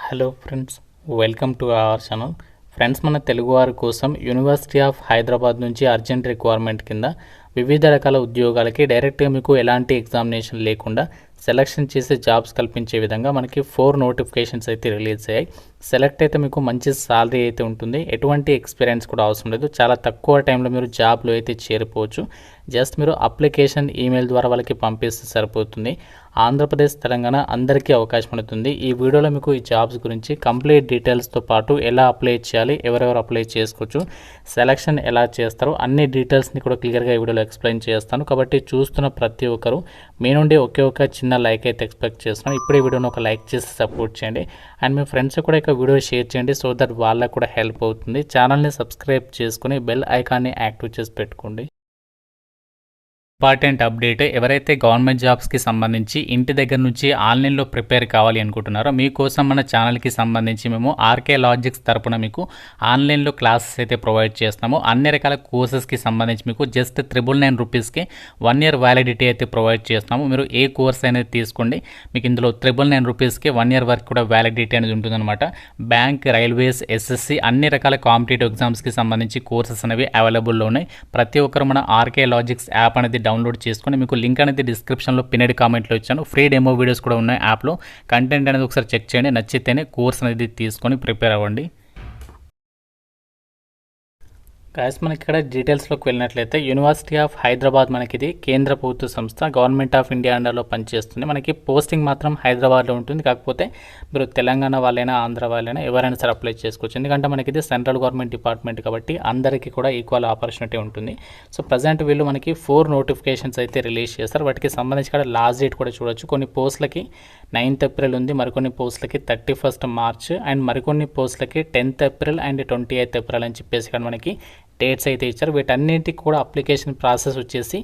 Hello friends, welcome to our channel. Friends, మన తెలుగువారి కోసం యూనివర్సిటీ ఆఫ్ హైదరాబాద్ నుంచి అర్జెంట్ రిక్వైర్మెంట్ కింద వివిధ రకాల ఉద్యోగాలకి డైరెక్ట్గా మీకు ఎలాంటి ఎగ్జామినేషన్ లేకుండా సెలక్షన్ చేసే జాబ్స్ కల్పించే విధంగా మనకి 4 నోటిఫికేషన్స్ అయితే రిలీజ్ అయ్యాయి. సెలెక్ట్ అయితే మీకు మంచి సాలరీ అయితే ఉంటుంది, ఎటువంటి ఎక్స్పీరియన్స్ కూడా అవసరం లేదు, చాలా తక్కువ టైంలో మీరు జాబ్లో అయితే చేరిపోవచ్చు. జస్ట్ మీరు అప్లికేషన్ ఈమెయిల్ ద్వారా వాళ్ళకి పంపిస్తే సరిపోతుంది. ఆంధ్రప్రదేశ్, తెలంగాణ అందరికీ అవకాశం ఉంటుంది. ఈ వీడియోలో మీకు ఈ జాబ్స్ గురించి కంప్లీట్ డీటెయిల్స్తో పాటు ఎలా అప్లై చేయాలి, ఎవరెవరు అప్లై చేసుకోవచ్చు, సెలక్షన్ ఎలా చేస్తారు, అన్ని డీటెయిల్స్ని కూడా క్లియర్గా ఈ వీడియోలో ఎక్స్ప్లెయిన్ చేస్తాను. కాబట్టి చూస్తున్న ప్రతి ఒక్కరు మీ నుండి ఒకే ఒక చిన్న లైక్ అయితే ఎక్స్పెక్ట్ చేస్తున్నాను. ఇప్పుడే వీడియోని ఒక లైక్ చేసి సపోర్ట్ చేయండి అండ్ మీ ఫ్రెండ్స్ కూడా ఇక వీడియో షేర్ చేయండి, సో దట్ వాళ్ళకు కూడా హెల్ప్ అవుతుంది. ఛానల్ని సబ్స్క్రైబ్ చేసుకుని బెల్ ఐకాన్ని యాక్టివ్ చేసి పెట్టుకోండి. ఇంపార్టెంట్ అప్డేట్, ఎవరైతే గవర్నమెంట్ జాబ్స్కి సంబంధించి ఇంటి దగ్గర నుంచి ఆన్లైన్లో ప్రిపేర్ కావాలి అనుకుంటున్నారో మీకోసం మన ఛానల్కి సంబంధించి మేము ఆర్కే లాజిక్స్ తరపున మీకు ఆన్లైన్లో క్లాసెస్ అయితే ప్రొవైడ్ చేస్తాము. అన్ని రకాల కోర్సెస్కి సంబంధించి మీకు జస్ట్ 999 రూపీస్కి 1 year వ్యాలిడిటీ అయితే ప్రొవైడ్ చేస్తాము. మీరు ఏ కోర్స్ అనేది తీసుకోండి, మీకు ఇందులో 999 రూపీస్కి 1 year వరకు కూడా వ్యాలిడిటీ అనేది ఉంటుందన్నమాట. బ్యాంక్, రైల్వేస్, ఎస్ఎస్సి అన్ని రకాల కాంపిటేటివ్ ఎగ్జామ్స్కి సంబంధించి కోర్సెస్ అనేవి అవైలబుల్లో ఉన్నాయి. ప్రతి ఒక్కరు మన ఆర్కే లాజిక్స్ యాప్ అనేది డౌన్లోడ్ చేసుకొని, మీకు లింక్ అనేది డిస్క్రిప్షన్లో పిన్నెడ్ కామెంట్లో ఇచ్చాను. ఫ్రీ డెమో వీడియోస్ కూడా ఉన్నాయి యాప్లో. కంటెంట్ అనేది ఒకసారి చెక్ చేయండి, నచ్చితేనే కోర్స్ అనేది తీసుకొని ప్రిపేర్ అవ్వండి. గాయస్, మనకి ఇక్కడ డీటెయిల్స్లోకి వెళ్ళినట్లయితే యూనివర్సిటీ ఆఫ్ హైదరాబాద్ మనకి ఇది కేంద్ర ప్రభుత్వ సంస్థ, గవర్నమెంట్ ఆఫ్ ఇండియా అండర్లో పనిచేస్తుంది. మనకి పోస్టింగ్ మాత్రం హైదరాబాద్లో ఉంటుంది. కాకపోతే మీరు తెలంగాణ వాళ్ళైనా ఆంధ్ర వాళ్ళైనా ఎవరైనా సరే అప్లై చేసుకోవచ్చు, ఎందుకంటే మనకి ఇది సెంట్రల్ గవర్నమెంట్ డిపార్ట్మెంట్ కాబట్టి అందరికీ కూడా ఈక్వల్ ఆపర్చునిటీ ఉంటుంది. సో ప్రజెంట్ వీళ్ళు మనకి 4 నోటిఫికేషన్స్ అయితే రిలీజ్ చేస్తారు. వాటికి సంబంధించి కూడా లాస్ట్ డేట్ కూడా చూడొచ్చు. కొన్ని పోస్టులకి 9th April ఉంది, మరికొన్ని పోస్టులకి 31st March అండ్ మరికొన్ని పోస్టులకి 10th April and 28th April అని చెప్పేసి ఇక్కడ మనకి డేట్స్ అయితే ఇచ్చారు. వీటన్నింటికి కూడా అప్లికేషన్ ప్రాసెస్ వచ్చేసి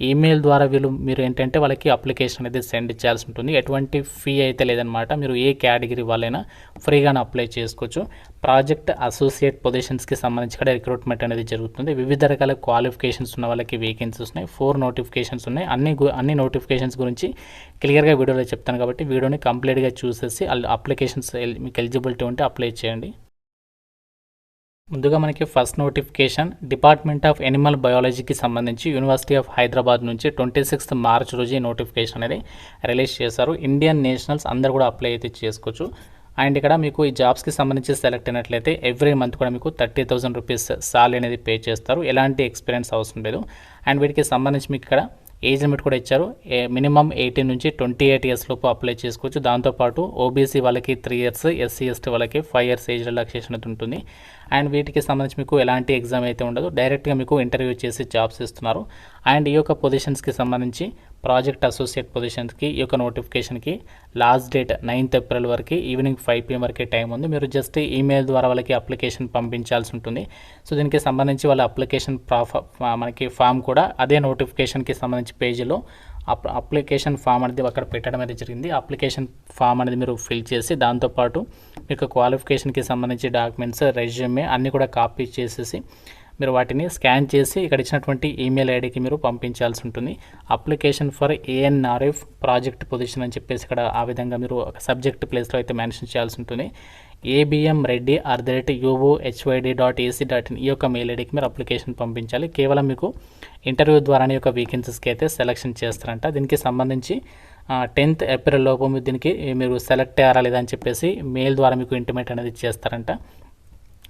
ఈమెయిల్ ద్వారా మీరు ఏంటంటే వాళ్ళకి అప్లికేషన్ అనేది సెండ్ చేయాల్సి ఉంటుంది. ఎటువంటి ఫీ అయితే లేదనమాట. మీరు ఏ కేటగిరీ వాళ్ళైనా ఫ్రీగానే అప్లై చేసుకోవచ్చు. ప్రాజెక్ట్ అసోసియేట్ పొజిషన్స్కి సంబంధించి కూడా రిక్రూట్మెంట్ అనేది జరుగుతుంది. వివిధ రకాల క్వాలిఫికేషన్స్ ఉన్న వాళ్ళకి వేకెన్సీస్ ఉన్నాయి. 4 నోటిఫికేషన్స్ ఉన్నాయి. అన్ని నోటిఫికేషన్స్ గురించి క్లియర్గా వీడియోలో చెప్తాను కాబట్టి వీడియోని కంప్లీట్గా చూసేసి అప్లికేషన్స్ మీకు ఎలిజిబిలిటీ ఉంటే అప్లై చేయండి. ముందుగా మనకి first notification department of animal బయాలజీకి సంబంధించి యూనివర్సిటీ ఆఫ్ హైదరాబాద్ నుంచి 26th March రోజు ఈ నోటిఫికేషన్ అనేది రిలీజ్ చేశారు. ఇండియన్ నేషనల్స్ అందరు కూడా అప్లై అయితే చేసుకోవచ్చు. అండ్ ఇక్కడ మీకు ఈ జాబ్స్కి సంబంధించి సెలెక్ట్ అయినట్లయితే ఎవ్రీ మంత్ కూడా మీకు 30,000 రూపీస్ సాలరీ అనేది పే చేస్తారు. ఎలాంటి ఎక్స్పీరియన్స్ అవసరం లేదు. అండ్ వీటికి సంబంధించి మీకు ఇక్కడ ఏజ్ లిమిట్ కూడా ఇచ్చారు. మినిమం 18 నుంచి 28 years లోపు అప్లై చేసుకోవచ్చు. దాంతోపాటు ఓబీసీ వాళ్ళకి 3 years, ఎస్సీ ఎస్టీ వాళ్ళకి 5 years ఏజ్ రిలాక్సేషన్ అయితే ఉంటుంది. అండ్ వీటికి సంబంధించి మీకు ఎలాంటి ఎగ్జామ్ అయితే ఉండదు, డైరెక్ట్గా మీకు ఇంటర్వ్యూ చేసి జాబ్స్ ఇస్తున్నారు. అండ్ ఈ యొక్క పొజిషన్స్కి సంబంధించి ప్రాజెక్ట్ అసోసియేట్ పొజిషన్స్కి ఈ యొక్క నోటిఫికేషన్కి లాస్ట్ డేట్ 9th April వరకు ఈవినింగ్ 5 PM వరకే టైం ఉంది. మీరు జస్ట్ ఈమెయిల్ ద్వారా వాళ్ళకి అప్లికేషన్ పంపించాల్సి ఉంటుంది. సో దీనికి సంబంధించి వాళ్ళ అప్లికేషన్ మనకి ఫామ్ కూడా అదే నోటిఫికేషన్కి సంబంధించి పేజీలో అప్లికేషన్ ఫామ్ అనేది అక్కడ పెట్టడం అనేది జరిగింది. అప్లికేషన్ ఫామ్ అనేది మీరు ఫిల్ చేసి దాంతోపాటు మీకు క్వాలిఫికేషన్కి సంబంధించి డాక్యుమెంట్స్, రెజ్యూమే అన్నీ కూడా కాపీ చేసేసి మీరు వాటిని స్కాన్ చేసి ఇక్కడ ఇచ్చినటువంటి ఈమెయిల్ ఐడికి మీరు పంపించాల్సి ఉంటుంది. Application for ANRF project position అని చెప్పేసి ఇక్కడ ఆ విధంగా మీరు సబ్జెక్ట్ ప్లేస్లో అయితే మెన్షన్ చేయాల్సి ఉంటుంది. abmreddy@uohyd.ac.in ఈ యొక్క మెయిల్ ఐడికి మీరు అప్లికేషన్ పంపించాలి. కేవలం మీకు ఇంటర్వ్యూ ద్వారానే యొక్క వేకెన్సీస్కి అయితే సెలెక్షన్ చేస్తారంట. దీనికి సంబంధించి 10th April లోపు దీనికి మీరు సెలెక్ట్ అయ్యారా లేదా అని చెప్పేసి మెయిల్ ద్వారా మీకు ఇంటిమేట్ అనేది చేస్తారంట.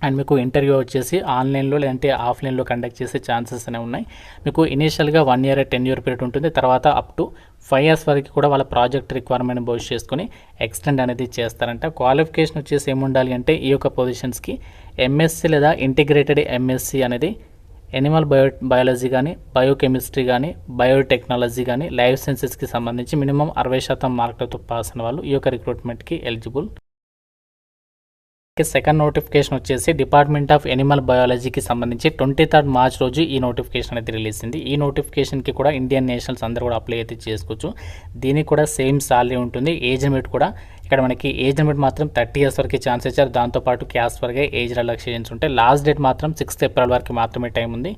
అండ్ మీకు ఇంటర్వ్యూ వచ్చేసి ఆన్లైన్లో లేదంటే ఆఫ్లైన్లో కండక్ట్ చేసే ఛాన్సెస్ అనేవి ఉన్నాయి. మీకు ఇనీషియల్గా 1 year tenure పీరియడ్ ఉంటుంది. తర్వాత అప్ టు 5 years వరకు కూడా వాళ్ళ ప్రాజెక్ట్ రిక్వైర్మెంట్ బేస్ చేసుకొని ఎక్స్టెండ్ అనేది చేస్తారంట. క్వాలిఫికేషన్ వచ్చేసి ఏముండాలి అంటే ఈ యొక్క పొజిషన్స్కి MSc లేదా ఇంటిగ్రేటెడ్ MSc అనేది ఎనిమల్ బయాలజీ కానీ, బయోకెమిస్ట్రీ కానీ, బయోటెక్నాలజీ కానీ, లైఫ్ సైన్సెస్కి సంబంధించి మినిమం 60% మార్కులతో పాస్ అయిన వాళ్ళు ఈ యొక్క రిక్రూట్మెంట్కి ఎలిజిబుల్. సెకండ్ నోటిఫికేషన్ వచ్చేసి డిపార్ట్మెంట్ ఆఫ్ ఎనిమల్ బయాలజీకి సంబంధించి 23rd March రోజు ఈ నోటిఫికేషన్ అయితే రిలీజ్ అయింది. ఈ నోటిఫికేషన్కి కూడా ఇండియన్ నేషనల్స్ అందరూ కూడా అప్లై అయితే చేసుకోవచ్చు. దీనికి కూడా సేమ్ సాలరీ ఉంటుంది. ఏజ్ లిమిట్ కూడా ఇక్కడ మనకి ఏజ్ లిమిట్ మాత్రం 30 years వరకు ఛాన్స్ ఇచ్చారు. దాంతోపాటు క్యాస్ట్ వరకే ఏజ్ రిలాక్సేషన్స్ ఉంటాయి. లాస్ట్ డేట్ మాత్రం 6th April వరకు మాత్రమే టైం ఉంది.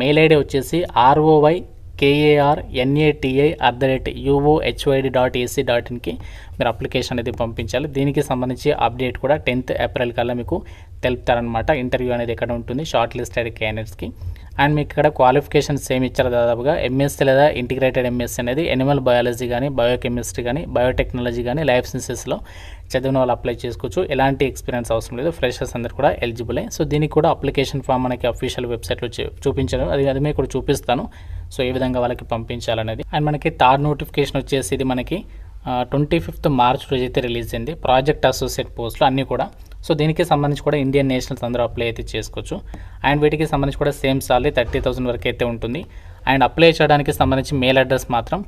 మెయిల్ ఐడి వచ్చేసి ROY KARNATI@uohyd.ac.inకి మీరు అప్లికేషన్ అనేది పంపించాలి. దీనికి సంబంధించి అప్డేట్ కూడా 10th ఏప్రిల్ కల్లా మీకు తెలుపుతారనమాట. ఇంటర్వ్యూ అనేది ఎక్కడ ఉంటుంది షార్ట్ లిస్టెడ్ క్యాండిడేట్స్కి. అండ్ మీకు ఇక్కడ క్వాలిఫికేషన్ సేమ్ ఇచ్చారు దాదాపుగా ఎంఎస్సీ లేదా ఇంటిగ్రేటెడ్ ఎంఎస్సీ అనేది ఎనిమల్ బయాలజీ కానీ బయోకెమిస్ట్రీ కానీ బయోటెక్నాలజీ కానీ లైఫ్ సైన్సెస్లో చదివిన వాళ్ళు అప్లై చేసుకోవచ్చు. ఎలాంటి ఎక్స్పీరియన్స్ అవసరం లేదు, ఫ్రెషర్స్ అందరు కూడా ఎలిజిబులే. సో దీనికి కూడా అప్లికేషన్ ఫామ్ మనకి అఫీషియల్ వెబ్సైట్లో చూపించాను, అది మీకు కూడా చూపిస్తాను. సో ఏ విధంగా వాళ్ళకి పంపించాలనేది. అండ్ మనకి థర్డ్ నోటిఫికేషన్ వచ్చేసి ఇది మనకి 25th మార్చ్ రోజు అయితే రిలీజ్ అయింది. ప్రాజెక్ట్ అసోసియేట్ పోస్టులు అన్నీ కూడా. సో దీనికి సంబంధించి కూడా ఇండియన్ నేషనల్స్ అందరూ అప్లై అయితే చేసుకోవచ్చు. అండ్ వీటికి సంబంధించి కూడా సేమ్ సాలరీ 30,000 వరకు అయితే ఉంటుంది. అండ్ అప్లై చేయడానికి సంబంధించి మెయిల్ అడ్రస్ మాత్రం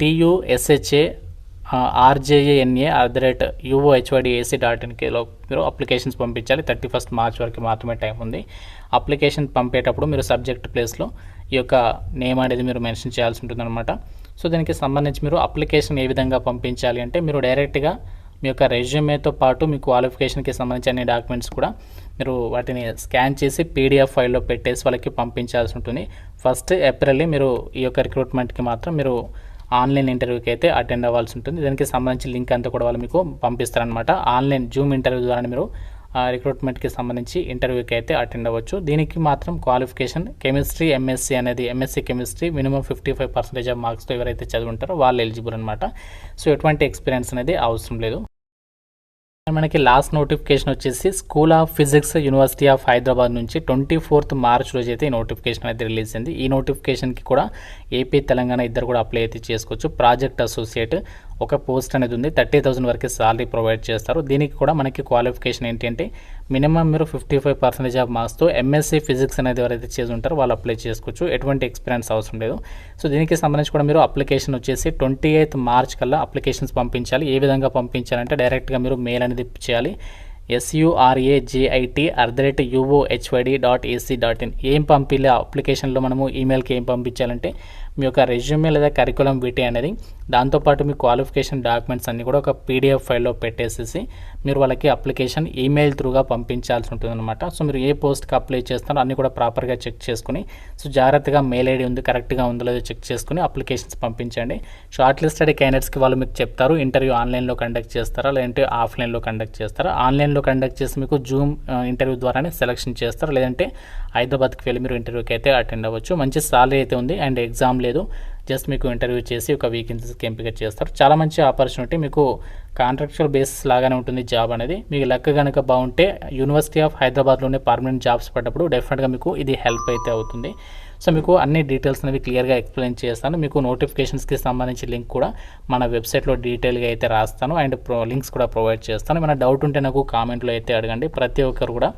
TUSHARJANA@uohyd.ac.inలో మీరు అప్లికేషన్స్ పంపించాలి. 31st మార్చ్ వరకు మాత్రమే టైం ఉంది. అప్లికేషన్ పంపేటప్పుడు మీరు సబ్జెక్ట్ ప్లేస్లో ఈ యొక్క నేమ్ అనేది మీరు మెన్షన్ చేయాల్సి ఉంటుందన్నమాట. సో దీనికి సంబంధించి మీరు అప్లికేషన్ ఏ విధంగా పంపించాలి అంటే మీరు డైరెక్ట్గా మీ యొక్క రెజ్యూమేతో పాటు మీ క్వాలిఫికేషన్కి సంబంధించి అన్ని డాక్యుమెంట్స్ కూడా మీరు వాటిని స్కాన్ చేసి PDF ఫైల్లో పెట్టేసి వాళ్ళకి పంపించాల్సి ఉంటుంది. 1st ఏప్రిల్ మీరు ఈ యొక్క రిక్రూట్మెంట్కి మాత్రం మీరు ఆన్లైన్ ఇంటర్వ్యూకి అయితే అటెండ్ అవ్వాల్సి ఉంటుంది. దీనికి సంబంధించి లింక్ అంతా కూడా వాళ్ళు మీకు పంపిస్తారనమాట. ఆన్లైన్ జూమ్ ఇంటర్వ్యూ ద్వారా మీరు రిక్రూట్మెంట్కి సంబంధించి ఇంటర్వ్యూకి అయితే అటెండ్ అవ్వచ్చు. దీనికి మాత్రం క్వాలిఫికేషన్ కెమిస్ట్రీ ఎంఎస్సీ అనేది ఎంఎస్సీ కెమిస్ట్రీ మినిమం 55% ఆఫ్ మార్క్స్తో ఎవరైతే చదువుంటారో వాళ్ళు ఎలిజిబుల్ అనమాట. సో ఎటువంటి ఎక్స్పీరియన్స్ అనేది అవసరం లేదు. మనకి లాస్ట్ నోటిఫికేషన్ వచ్చేసి school of physics university of Hyderabad నుంచి 24th మార్చ్ రోజు అయితే ఈ నోటిఫికేషన్ అయితే రిలీజ్ అయింది. ఈ నోటిఫికేషన్కి కూడా ఏపీ తెలంగాణ ఇద్దరు కూడా అప్లై అయితే చేసుకోవచ్చు. ప్రాజెక్ట్ అసోసియేట్ ఒక పోస్ట్ అనేది ఉంది. 30,000 వరకు సాలరీ ప్రొవైడ్ చేస్తారు. దీనికి కూడా మనకి క్వాలిఫికేషన్ ఏంటి అంటే మినిమం మీరు 55% ఆఫ్ మార్క్స్తో ఎంఎస్సీ ఫిజిక్స్ అనేది ఎవరైతే చేసి ఉంటారో వాళ్ళు అప్లై చేసుకోవచ్చు. ఎటువంటి ఎక్స్పీరియన్స్ అవసరం లేదు. సో దీనికి సంబంధించి కూడా మీరు అప్లికేషన్ వచ్చేసి 28th మార్చ్ కల్లా అప్లికేషన్స్ పంపించాలి. ఏ విధంగా పంపించాలంటే డైరెక్ట్గా మీరు మెయిల్ అనేది చేయాలి. SURAJIT@uohyd.ac.in. ఏం పంపించాలి అప్లికేషన్లో మనము ఈమెయిల్కి ఏం పంపించాలంటే మీ యొక్క రెజ్యూమే లేదా కరికులం విటీ అనేది, దాంతోపాటు మీ క్వాలిఫికేషన్ డాక్యుమెంట్స్ అన్నీ కూడా ఒక PDF ఫైల్లో పెట్టేసేసి మీరు వాళ్ళకి అప్లికేషన్ ఈమెయిల్ త్రూగా పంపించాల్సి ఉంటుందన్నమాట. సో మీరు ఏ పోస్ట్కి అప్లై చేస్తారో అన్నీ కూడా ప్రాపర్గా చెక్ చేసుకుని సో జాగ్రత్తగా మెయిల్ ఐడి ఉంది కరెక్ట్గా ఉందో లేదో చెక్ చేసుకుని అప్లికేషన్స్ పంపించండి. షార్ట్ లిస్టెడ్ క్యాండిడేట్స్కి వాళ్ళు మీకు చెప్తారు ఇంటర్వ్యూ ఆన్లైన్లో కండక్ట్ చేస్తారా లేదంటే ఆఫ్లైన్లో కండక్ట్ చేస్తారా. ఆన్లైన్లో కండక్ట్ చేసి మీకు జూమ్ ఇంటర్వ్యూ ద్వారానే సెలెక్షన్ చేస్తారు, లేదంటే హైదరాబాద్కి వెళ్ళి మీరు ఇంటర్వ్యూకి అయితే అటెండ్ అవ్వచ్చు. మంచి సాలరీ అయితే ఉంది అండ్ ఎగ్జామ్ లేదు, జస్ట్ మీకు ఇంటర్వ్యూ చేసి ఒక వీకెండ్స్కి ఎంపిక చేస్తారు. చాలా మంచి ఆపర్చునిటీ, మీకు కాంట్రాక్చువల్ బేసిస్ లాగానే ఉంటుంది జాబ్ అనేది. మీకు లెక్క కనుక బాగుంటే యూనివర్సిటీ ఆఫ్ హైదరాబాద్లోనే పర్మనెంట్ జాబ్స్ పడ్డప్పుడు డెఫినెట్గా మీకు ఇది హెల్ప్ అయితే అవుతుంది. సో మీకు అన్ని డీటెయిల్స్ అనేవి క్లియర్గా ఎక్స్ప్లెయిన్ చేస్తాను. మీకు నోటిఫికేషన్స్కి సంబంధించి లింక్ కూడా మన వెబ్సైట్లో డీటెయిల్గా అయితే రాస్తాను అండ్ లింక్స్ కూడా ప్రొవైడ్ చేస్తాను. ఏమైనా డౌట్ ఉంటే నాకు కామెంట్లో అయితే అడగండి. ప్రతి ఒక్కరు కూడా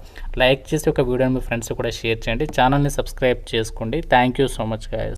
లైక్ చేసి ఒక వీడియోని మీ ఫ్రెండ్స్ కూడా షేర్ చేయండి. ఛానల్ని సబ్స్క్రైబ్ చేసుకోండి. Thank you so much guys.